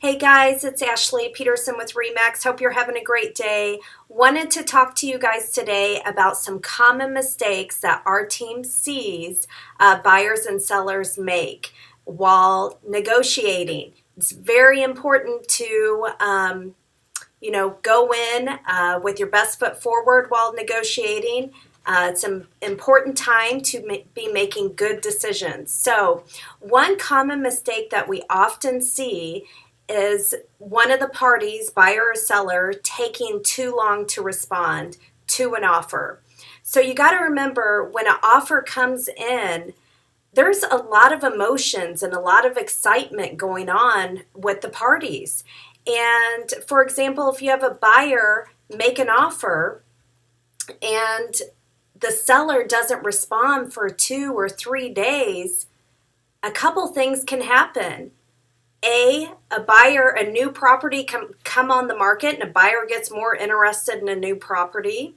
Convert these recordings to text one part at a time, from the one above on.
Hey guys, it's Ashley Peterson with REMAX. Hope you're having a great day. Wanted to talk to you guys today about some common mistakes that our team sees buyers and sellers make while negotiating. It's very important to go in with your best foot forward while negotiating. It's an important time to be making good decisions. So, one common mistake that we often see is one of the parties, buyer or seller, taking too long to respond to an offer. So, you got to remember when an offer comes in, there's a lot of emotions and a lot of excitement going on with the parties. And for example, if you have a buyer make an offer and the seller doesn't respond for 2 or 3 days, a couple things can happen. A new property come on the market and a buyer gets more interested in a new property.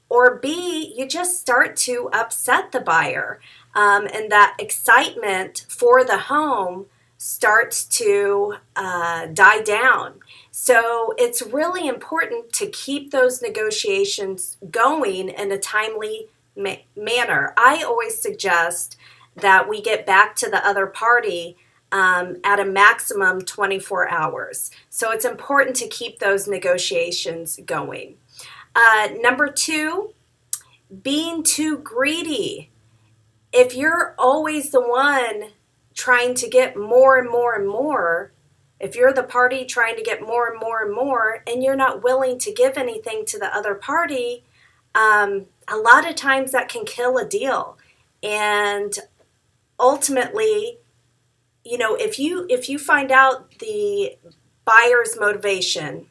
Or B, you just start to upset the buyer, and that excitement for the home starts to die down. So it's really important to keep those negotiations going in a timely manner. I always suggest that we get back to the other party at a maximum 24 hours. So it's important to keep those negotiations going. Number 2, being too greedy. If you're always the one trying to get more and more and more, if you're the party trying to get more and more and more, and you're not willing to give anything to the other party, a lot of times that can kill a deal. And ultimately, if you find out the buyer's motivation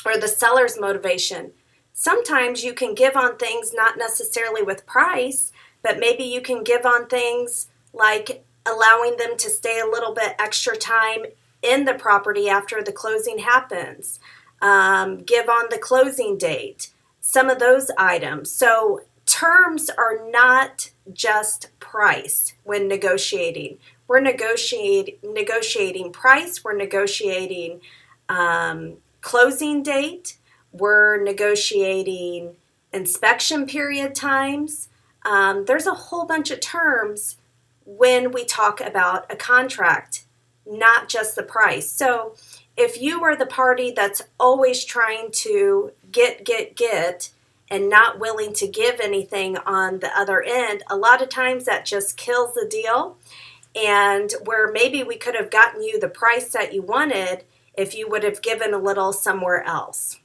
or the seller's motivation, sometimes you can give on things not necessarily with price, but maybe you can give on things like allowing them to stay a little bit extra time in the property after the closing happens. Give on the closing date, some of those items. So terms are not just price when negotiating. We're negotiating price, we're negotiating closing date, we're negotiating inspection period times. There's a whole bunch of terms when we talk about a contract, not just the price. So if you are the party that's always trying to get, and not willing to give anything on the other end, a lot of times that just kills the deal. And where maybe we could have gotten you the price that you wanted if you would have given a little somewhere else.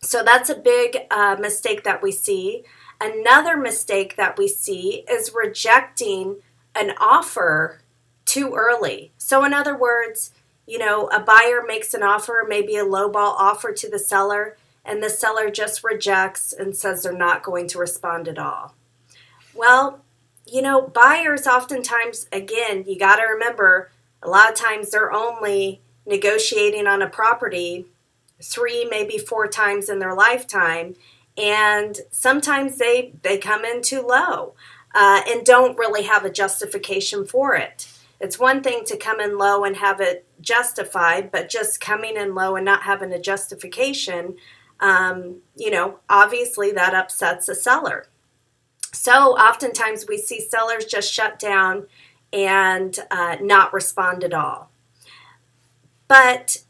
So that's a big mistake that we see. Another mistake that we see is rejecting an offer too early. So in other words, a buyer makes an offer, maybe a lowball offer to the seller, and the seller just rejects and says they're not going to respond at all. Well, buyers oftentimes, again, you got to remember, a lot of times they're only negotiating on a property 3, maybe 4 times in their lifetime, and sometimes they come in too low and don't really have a justification for it. It's one thing to come in low and have it justified, but just coming in low and not having a justification, obviously that upsets a seller. So oftentimes we see sellers just shut down and not respond at all. But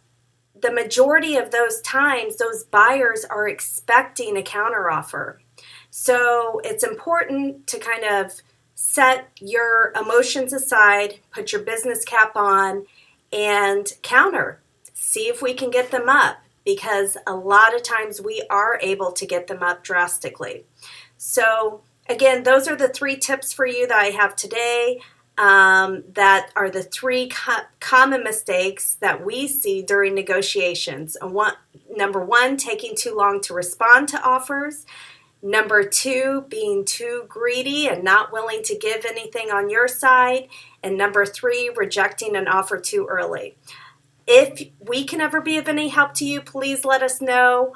the majority of those times, those buyers are expecting a counteroffer. So it's important to kind of set your emotions aside, put your business cap on, and counter. See if we can get them up, because a lot of times we are able to get them up drastically. So again, those are the 3 tips for you that I have today. That are the 3 common mistakes that we see during negotiations. Number 1, taking too long to respond to offers. Number 2, being too greedy and not willing to give anything on your side. And number 3, rejecting an offer too early. If we can ever be of any help to you, please let us know.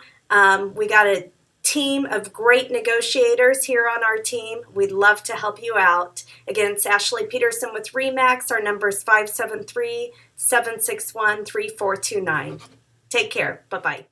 We got a team of great negotiators here on our team. We'd love to help you out. Again, it's Ashley Peterson with REMAX. Our number is 573 761-3429. Take care. Bye-bye.